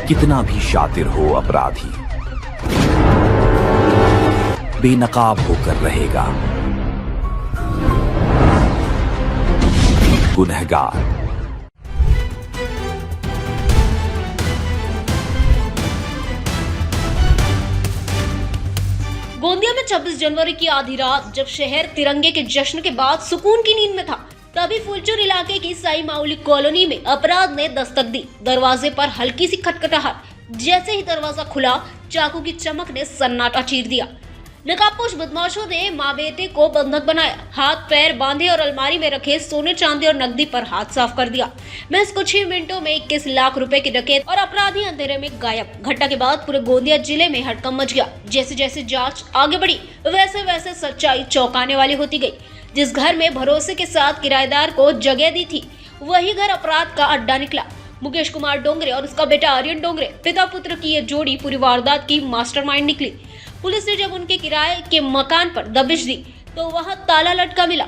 कितना भी शातिर हो अपराधी, बेनकाब होकर रहेगा गुनहगार। गोंदिया में 26 जनवरी की आधी रात जब शहर तिरंगे के जश्न के बाद सुकून की नींद में था, तभी फुलचुर इलाके की साई माउली कॉलोनी में अपराध ने दस्तक दी। दरवाजे पर हल्की सी खटखटाहट, जैसे ही दरवाजा खुला, चाकू की चमक ने सन्नाटा चीर दिया। नकाबपोश बदमाशों ने माँ बेटे को बंधक बनाया, हाथ पैर बांधे और अलमारी में रखे सोने चांदी और नकदी पर हाथ साफ कर दिया। महज कुछ ही मिनटों में 21 लाख रुपए की डकैत और अपराधी अंधेरे में गायब। घटना के बाद पूरे गोंदिया जिले में हड़कंप मच गया। जैसे जैसे जांच आगे बढ़ी, वैसे वैसे सच्चाई चौंकाने वाली होती गई। जिस घर में भरोसे के साथ किराएदार को जगह दी थी, वही घर अपराध का अड्डा निकला। मुकेश कुमार डोंगरे और उसका बेटा आर्यन डोंगरे, पिता पुत्र की ये जोड़ी पूरी वारदात की मास्टरमाइंड निकली। पुलिस ने जब उनके किराए के मकान पर दबिश दी तो वहां ताला लटका मिला।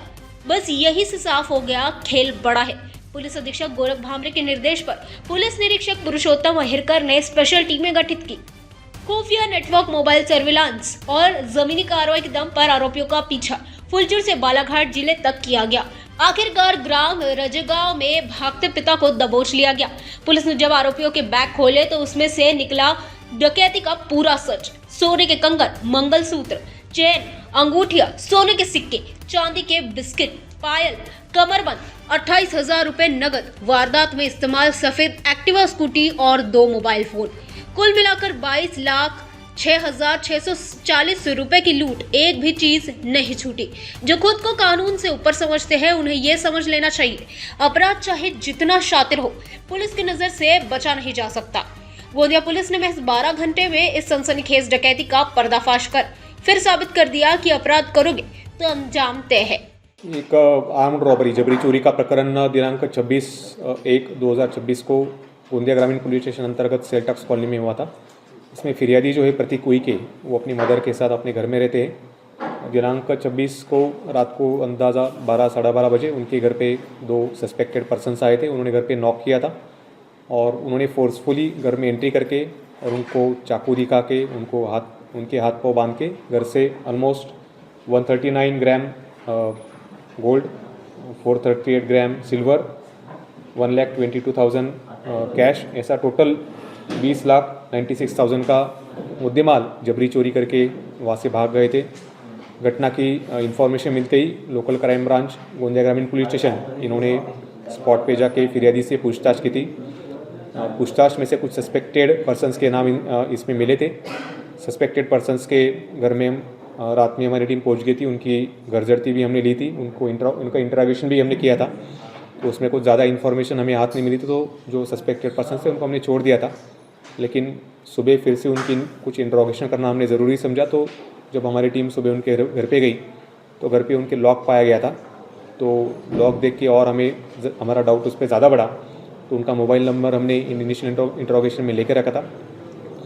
बस यही से साफ हो गया खेल बड़ा है। पुलिस अधीक्षक गोरख भामरे के निर्देश पर पुलिस निरीक्षक पुरुषोत्तम अहिरकर ने स्पेशल टीमें गठित की। खुफिया नेटवर्क, मोबाइल सर्विलांस और जमीनी कार्रवाई के दम पर आरोपियों का पीछा फुलचुर से बालाघाट जिले तक किया गया। आखिरकार ग्राम रजेगांव में भागते पिता को दबोच लिया गया। पुलिस ने जब आरोपियों के बैग खोले तो उसमें से निकला डकैती का पूरा सच। सोने के कंगन, मंगलसूत्र, चेन, अंगूठिया, सोने के सिक्के, चांदी के बिस्किट, पायल, कमरबंद, 28,000 रुपए नगद, वारदात में इस्तेमाल सफेद एक्टिवा स्कूटी और 2 मोबाइल फोन। कुल मिलाकर 22,06,640 रुपए की लूट। एक भी चीज नहीं छूटी। जो खुद को कानून से ऊपर समझते हैं, उन्हें यह समझ लेना चाहिए, अपराध चाहे जितना शातिर हो, पुलिस की नजर से बचा नहीं जा सकता। गोंदिया पुलिस ने महज 12 घंटे में इस सनसनीखेज डकैती का पर्दाफाश कर फिर साबित कर दिया कि अपराध करोगे तो अंजाम तय है। एक आर्म्ड रॉबरी, जबरी चोरी का प्रकरण दिनांक 26/1/2026 को गोंदिया ग्रामीण पुलिस स्टेशन अंतर्गत सेल्टक्स कॉलोनी में हुआ था। इसमें फिरियादी जो है प्रतीक उइके, वो अपनी मदर के साथ अपने घर में रहते हैं। दिनांक 26 को रात को अंदाज़ा 12 साढ़े 12 बजे उनके घर पे 2 सस्पेक्टेड पर्सन्स आए थे। उन्होंने घर पे नॉक किया था और उन्होंने फोर्सफुली घर में एंट्री करके और उनको चाकू दिखा के उनके हाथ पाँव बांध के घर से ऑलमोस्ट 139 ग्राम गोल्ड, 438 ग्राम सिल्वर, 1,22,000 कैश, ऐसा टोटल 20,96,000 का मुद्देमाल जबरी चोरी करके वहाँ से भाग गए थे। घटना की इंफॉर्मेशन मिलते ही लोकल क्राइम ब्रांच गोंदिया ग्रामीण पुलिस स्टेशन, इन्होंने स्पॉट पे जाके फिरियादी से पूछताछ की थी। पूछताछ में से कुछ सस्पेक्टेड पर्सन्स के नाम इसमें मिले थे। सस्पेक्टेड पर्सन्स के घर में रात में हमारी टीम पहुंच गई थी। उनकी घरजड़ती भी हमने ली थी, उनका इंटरोगेशन भी हमने किया था। तो उसमें कुछ ज़्यादा इन्फॉर्मेशन हमें हाथ नहीं मिली थी, तो जो सस्पेक्टेड पर्सन्स थे उनको हमने छोड़ दिया था। लेकिन सुबह फिर से उनकी कुछ इंटरोगेशन करना हमने ज़रूरी समझा। तो जब हमारी टीम सुबह उनके घर पे गई तो घर पे उनके लॉक पाया गया था। तो लॉक देख के और हमारा डाउट उस पर ज़्यादा बढ़ा। तो उनका मोबाइल नंबर हमने इनिशियल इंटरोगेशन में लेकर रखा था।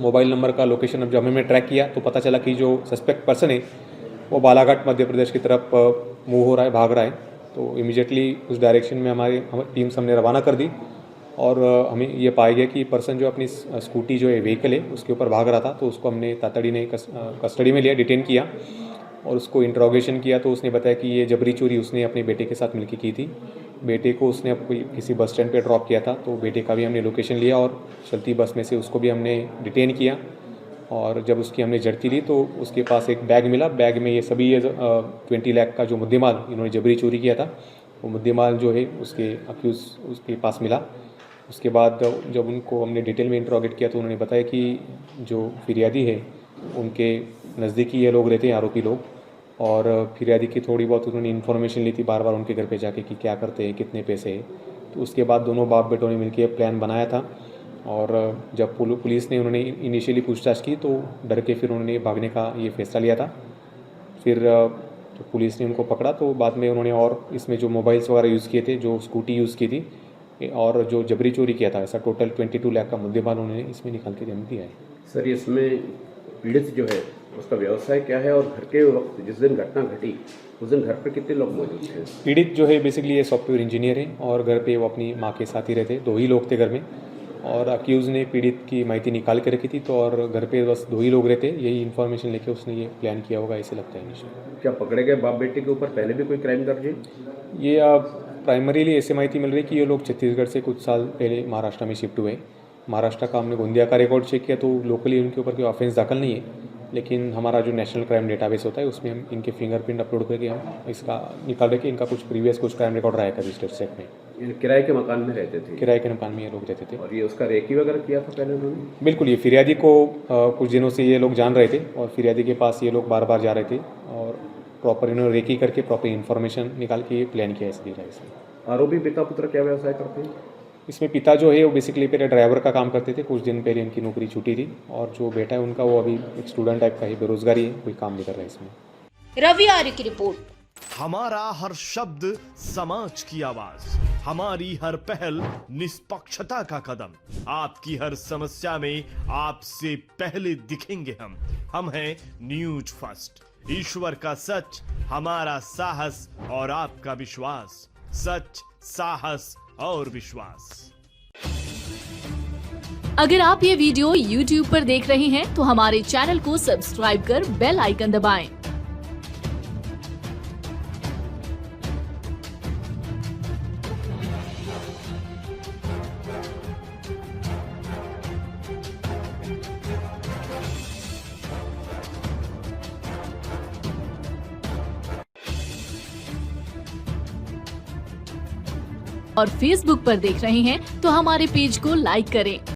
मोबाइल नंबर का लोकेशन अब जब हमने ट्रैक किया तो पता चला कि जो सस्पेक्ट पर्सन है वो बालाघाट मध्य प्रदेश की तरफ मूव हो रहा है, भाग रहा है। तो इमीडिएटली उस डायरेक्शन में हमारी टीम्स हमने रवाना कर दी और हमें ये पाया गया कि पर्सन जो अपनी स्कूटी जो है व्हीकल है उसके ऊपर भाग रहा था। तो उसको हमने तातड़ी ने कस्टडी में लिया, डिटेन किया और उसको इंट्रोगेशन किया। तो उसने बताया कि ये जबरी चोरी उसने अपने बेटे के साथ मिलकर की थी। बेटे को उसने किसी बस स्टैंड पे ड्रॉप किया था। तो बेटे का भी हमने लोकेशन लिया और चलती बस में से उसको भी हमने डिटेन किया। और जब उसकी हमने जड़ती ली तो उसके पास एक बैग मिला। बैग में ये 20 लाख का जो मुद्देमाल इन्होंने जबरी चोरी किया था, वो मुद्देमाल जो है उसके पास मिला। उसके बाद जब उनको हमने डिटेल में इंट्रोगेट किया तो उन्होंने बताया कि जो फिरियादी है उनके नज़दीकी ये लोग रहते हैं, आरोपी लोग, और फिरियादी की थोड़ी बहुत उन्होंने इन्फॉर्मेशन ली थी बार बार उनके घर पे जाके कि क्या करते हैं, कितने पैसे हैं। तो उसके बाद दोनों बाप बेटों ने मिलकर प्लान बनाया था और जब पुलिस ने उन्होंने इनिशियली पूछताछ की तो डर के फिर उन्होंने भागने का ये फैसला लिया था। फिर तो पुलिस ने उनको पकड़ा तो बाद में उन्होंने और इसमें जो मोबाइल्स वगैरह यूज़ किए थे, जो स्कूटी यूज़ की थी और जो जबरी चोरी किया था, ऐसा टोटल 22 लाख का मुद्देमाल उन्होंने इसमें निकाल के जमा दिया है। सर, इसमें पीड़ित जो है उसका व्यवसाय क्या है और घर के वक्त जिस दिन घटना घटी उस दिन घर पर कितने लोग मौजूद थे? पीड़ित जो है बेसिकली ये सॉफ्टवेयर इंजीनियर है और घर पे वो अपनी माँ के साथ ही रहते, 2 ही लोग थे घर में। और अक्यूज़ ने पीड़ित की माहिती निकाल के रखी थी, तो और घर पे बस 2 ही लोग रहते, यही इन्फॉर्मेशन लेके उसने ये प्लान किया होगा, ऐसे लगता है मुझे। क्या पकड़े गए बाप बेटे के ऊपर पहले भी कोई क्राइम दर्ज है? ये प्राइमरीली ऐसे माहिती मिल रही है कि ये लोग छत्तीसगढ़ से कुछ साल पहले महाराष्ट्र में शिफ्ट हुए। महाराष्ट्र का हमने गोंदिया का रिकॉर्ड चेक किया, तो लोकली उनके ऊपर कोई ऑफेंस दाखिल नहीं है, लेकिन हमारा जो नेशनल क्राइम डेटाबेस होता है उसमें हम इनके फिंगरप्रिंट अपलोड करके हम इसका निकाल रहे कि इनका कुछ क्राइम रिकॉर्ड रहा है कभी स्टेट में। ये किराए के मकान में रहते थे? किराए के मकान में ये लोग रहते थे। और ये उसका रेकी वगैरह किया था पहले उन्होंने? बिल्कुल, ये फिरियादी को कुछ दिनों से ये लोग जान रहे थे और फिरियादी के पास ये लोग बार बार जा रहे थे और प्रॉपर इन्होंने रेकी करके प्रॉपर इन्फॉर्मेशन निकाल के ये प्लान किया ऐसे दिया इसमें। आरोपी पिता पुत्र क्या व्यवसाय करते हैं? इसमें पिता जो है वो बेसिकली पहले ड्राइवर का काम करते थे, कुछ दिन पहले इनकी नौकरी छूटी थी, और जो बेटा है उनका वो अभी एक स्टूडेंट टाइप का ही बेरोजगारी है, कोई काम नहीं कर रहा है इसमें। रवि आर्य की रिपोर्ट। हमारा हर शब्द समाज की आवाज, हमारी हर पहल निष्पक्षता का कदम, आपकी हर समस्या में आपसे पहले दिखेंगे हम हैं न्यूज फर्स्ट। ईश्वर का सच, हमारा साहस और आपका विश्वास। सच, साहस और विश्वास। अगर आप ये वीडियो YouTube पर देख रहे हैं तो हमारे चैनल को सब्सक्राइब कर बेल आइकन दबाएं। और Facebook पर देख रहे हैं तो हमारे पेज को लाइक करें।